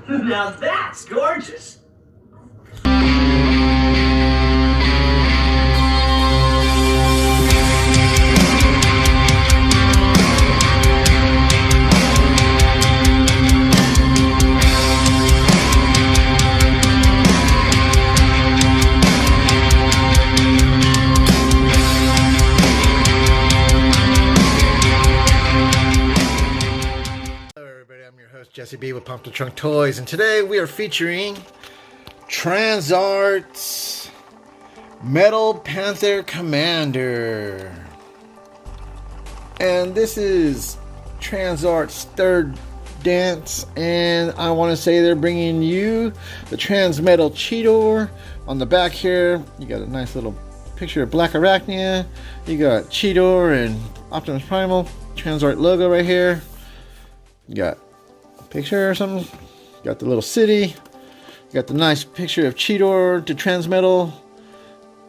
Now that's gorgeous. Jesse B with Pump the Trunk Toys, and today we are featuring TransArt's Metal Panther Commander. And this is TransArt's third dance, and I want to say they're bringing you the transmetal cheetor. On the back here, you got a nice little picture of Black Arachnia. You got cheetor and Optimus Primal. TransArt logo right here. You got picture or something. Got the little city. Got the nice picture of cheetor to transmetal.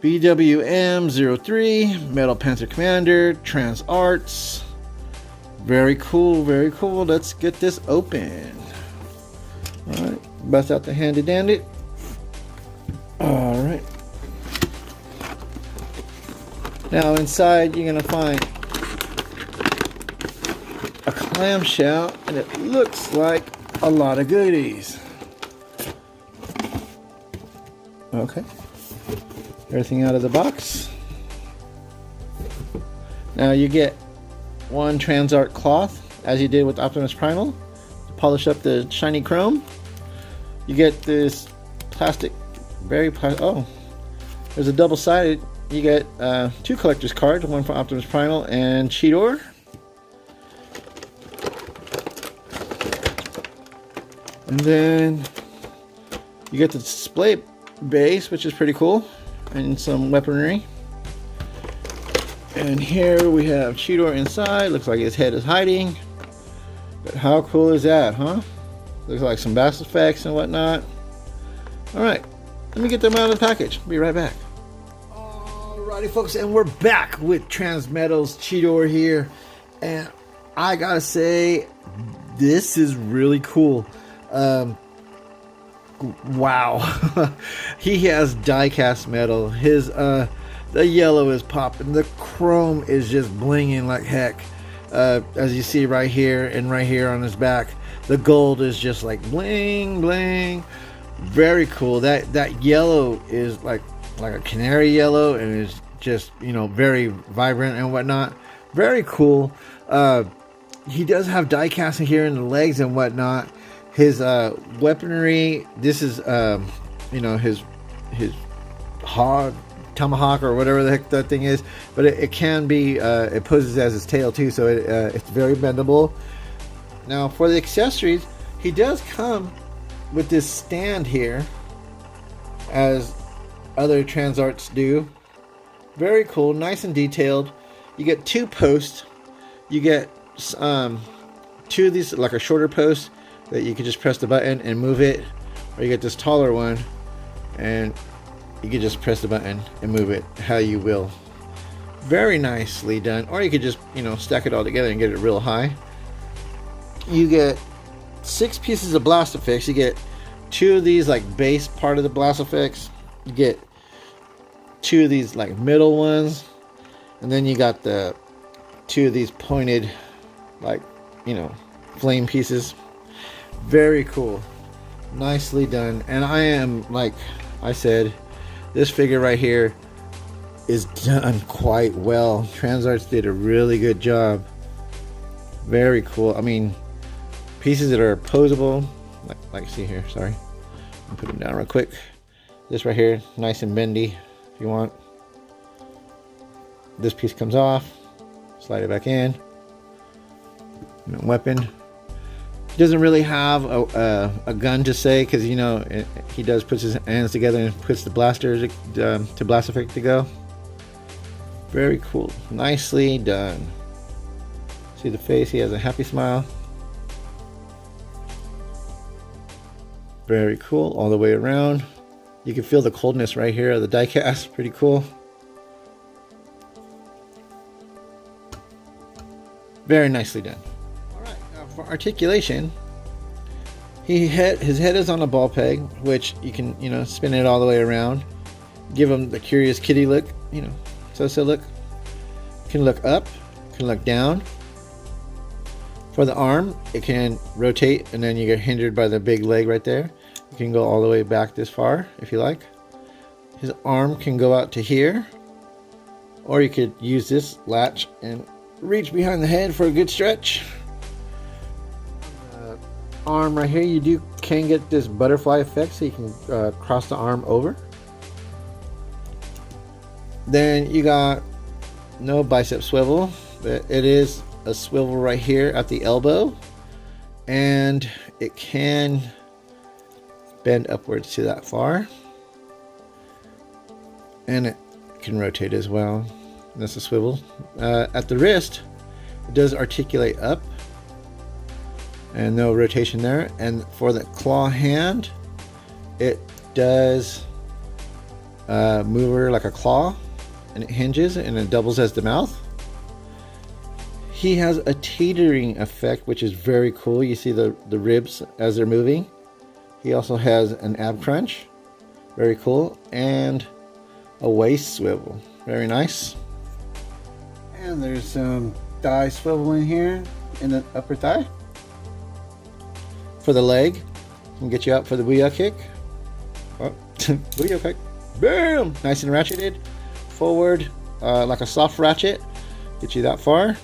BWM03 Metal Panther Commander. TransArts. Very cool, very cool. Let's get this open. Alright, bust out the handy dandy. Alright. Now inside you're gonna find a clamshell, and it looks like a lot of goodies. Okay, everything out of the box. Now you get one TransArt cloth, as you did with Optimus Primal, to polish up the shiny chrome. You get this plastic, oh, there's a double-sided. You get two collector's cards, one for Optimus Primal and cheetor. And then you get the display base, which is pretty cool, and some weaponry. And here we have cheetor inside. Looks like his head is hiding. But how cool is that, huh? Looks like some bass effects and whatnot. Alright, let me get them out of the package. Be right back. Alrighty folks, and we're back with Transmetal's cheetor here. And I gotta say, this is really cool. Wow. He has die-cast metal. His the yellow is popping, the chrome is just blinging like heck, as you see right here and right here on his back. The gold is just like bling bling. Very cool. That yellow is like a canary yellow, and is just, you know, very vibrant and whatnot. Very cool. He does have die casting here in the legs and whatnot. His weaponry, this is you know, his tomahawk or whatever the heck that thing is, but it can be it poses as his tail too, so it's very bendable. Now for the accessories, he does come with this stand here, as other TransArts do. Very cool, nice and detailed. You get two posts. You get two of these, like a shorter post that you can just press the button and move it, or you get this taller one and you can just press the button and move it how you will. Very nicely done. Or you could just, you know, stack it all together and get it real high. You get 6 pieces of blast effects. You get 2 of these like base part of the blast effects. You get 2 of these like middle ones, and then you got the 2 of these pointed, like, you know, flame pieces. Very cool, nicely done. And I am, like I said, this figure right here is done quite well. TransArts did a really good job. Very cool. I mean, pieces that are posable, like see here, sorry, I'll put them down real quick. This right here, nice and bendy if you want. This piece comes off, slide it back in. Weapon. He doesn't really have a gun to say, because, you know, he does put his hands together and puts the blaster to blast effect to go. Very cool, nicely done. See the face, he has a happy smile. Very cool all the way around. You can feel the coldness right here of the die cast. Pretty cool. Very nicely done. Alright, now for articulation, His head is on a ball peg, which you can, spin it all the way around. Give him the curious kitty look, so look. Can look up, can look down. For the arm, it can rotate, and then you get hindered by the big leg right there. You can go all the way back this far if you like. His arm can go out to here, or you could use this latch and reach behind the head for a good stretch. Arm right here, you can get this butterfly effect, so you can cross the arm over. Then you got no bicep swivel, but it is a swivel right here at the elbow, and it can bend upwards to that far, and it can rotate as well. That's a swivel. At the wrist, it does articulate up, and no rotation there. And for the claw hand, it does move her like a claw, and it hinges and it doubles as the mouth. He has a teetering effect, which is very cool. You see the ribs as they're moving. He also has an ab crunch, very cool, and a waist swivel, very nice. And there's some thigh swivel in here in the upper thigh. For the leg, can get you out for the booyah kick. Oh, booyah kick, boom! Nice and ratcheted forward, like a soft ratchet. Get you that far.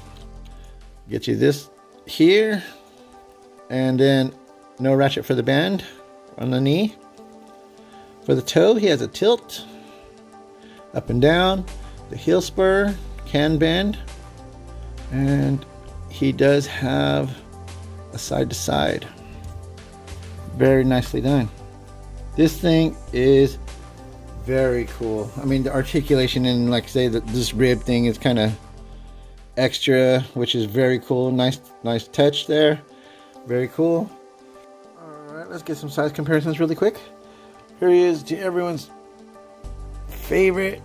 Get you this here, and then no ratchet for the bend on the knee. For the toe, he has a tilt up and down. The heel spur can bend, and he does have a side to side. Very nicely done. This thing is very cool. I mean, the articulation and, like I say, this rib thing is kind of extra, which is very cool. Nice touch there. Very cool. All right, let's get some size comparisons really quick. Here he is, to everyone's favorite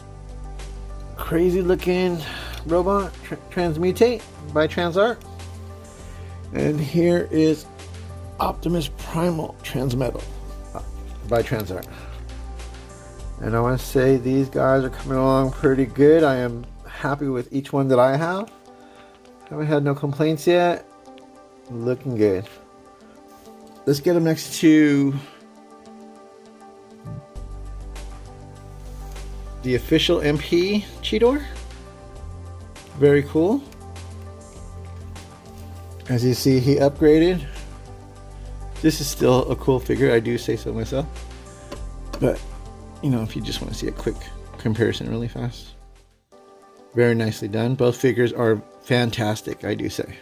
crazy looking robot, Transmutate by TransArt. And here is Optimus Primal Transmetal by TransArt. And I want to say these guys are coming along pretty good. I am happy with each one that I have. Haven't had no complaints yet. Looking good. Let's get them next to the official MP Cheetor. Very cool. As you see, he upgraded. This is still a cool figure, I do say so myself. But, if you just want to see a quick comparison really fast. Very nicely done. Both figures are fantastic, I do say.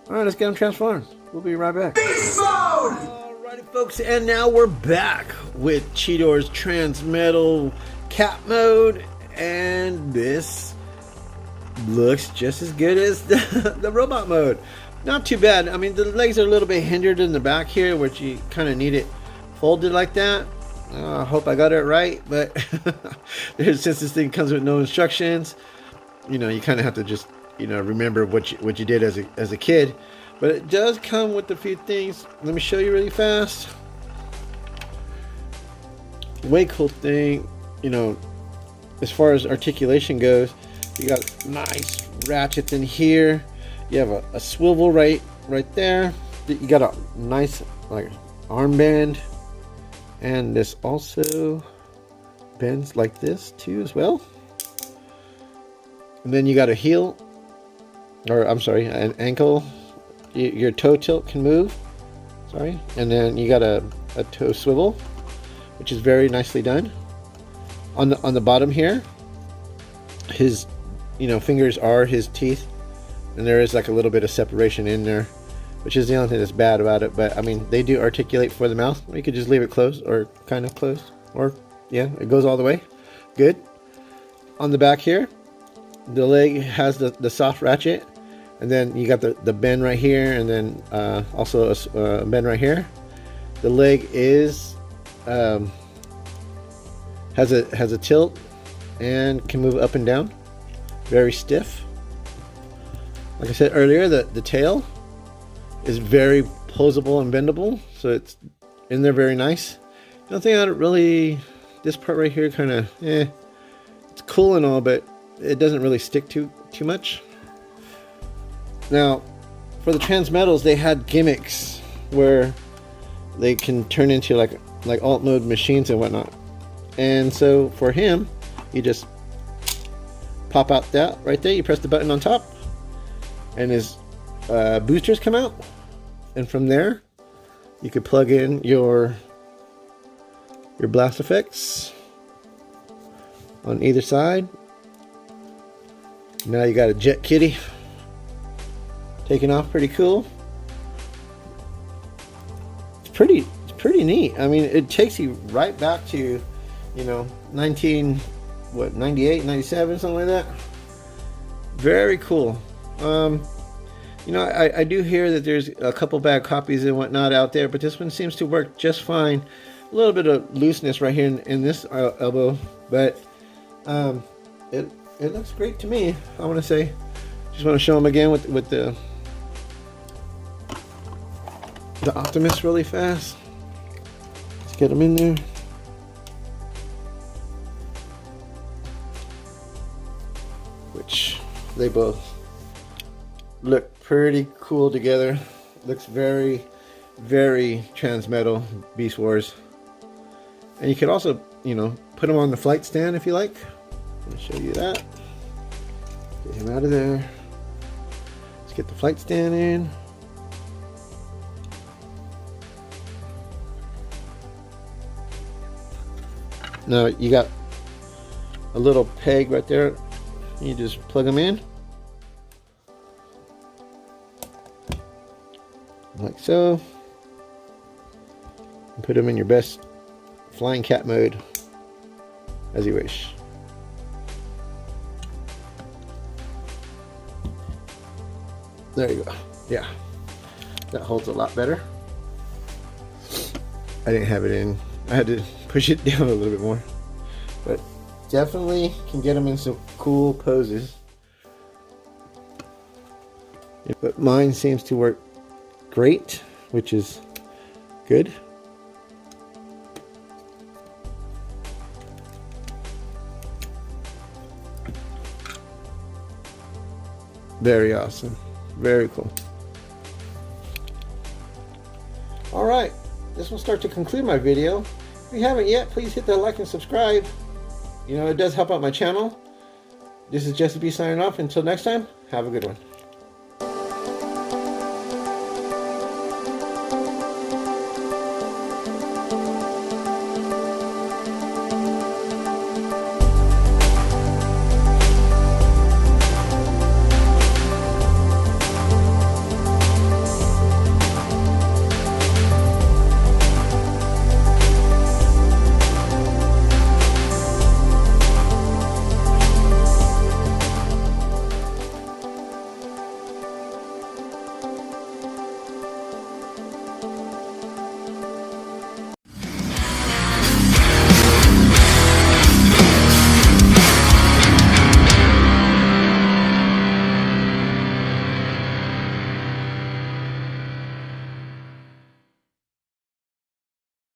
Alright, let's get them transformed. We'll be right back. Beast mode! Alrighty, folks, and now we're back with Cheetor's Transmetal Cat mode. And this looks just as good as the robot mode. Not too bad. I mean, the legs are a little bit hindered in the back here, which you kind of need it folded like that. I hope I got it right, but since this thing comes with no instructions, you kind of have to just remember what you did as a kid. But it does come with a few things. Let me show you really fast. Way cool thing, as far as articulation goes, you got nice ratchets in here. You have a swivel right there. You got a nice armband, and this also bends like this too as well. And then you got a heel, or I'm sorry, an ankle. Your toe tilt can move. Sorry, and then you got a toe swivel, which is very nicely done. On the bottom here, his fingers are his teeth. And there is a little bit of separation in there, which is the only thing that's bad about it. But I mean, they do articulate for the mouth. You could just leave it closed, or kind of closed, or yeah, it goes all the way. Good. On the back here, the leg has the soft ratchet, and then you got the bend right here, and then also a bend right here. The leg is has a tilt and can move up and down. Very stiff. Like I said earlier, the tail is very posable and bendable, so it's in there very nice. The only thing I don't really, this part right here kind of, it's cool and all, but it doesn't really stick too much. Now, for the transmetals, they had gimmicks where they can turn into like alt mode machines and whatnot. And so for him, you just pop out that right there. You press the button on top, and his boosters come out. And from there, you could plug in your blast effects on either side. Now you got a jet kitty taking off, pretty cool. It's pretty neat. I mean, it takes you right back to, you know, 98, 97, something like that. Very cool. You know, I do hear that there's a couple bad copies and whatnot out there, but this one seems to work just fine. A little bit of looseness right here in this elbow, but it looks great to me, I want to say. Just want to show them again with the Optimus really fast. Let's get them in there. Which they both look pretty cool together. Looks very, very transmetal Beastwars. And you could also, you know, put them on the flight stand if you like. I'm going to show you that. Get him out of there. Let's get the flight stand in. Now you got a little peg right there. You just plug them in. Like so. And put them in your best flying cat mode as you wish. There you go. Yeah, that holds a lot better. I didn't have it in. I had to push it down a little bit more, but definitely can get them in some cool poses. But mine seems to work great, which is good. Very awesome. Very cool. Alright, this will start to conclude my video. If you haven't yet, please hit that like and subscribe. You know, it does help out my channel. This is Jesse B signing off. Until next time, have a good one.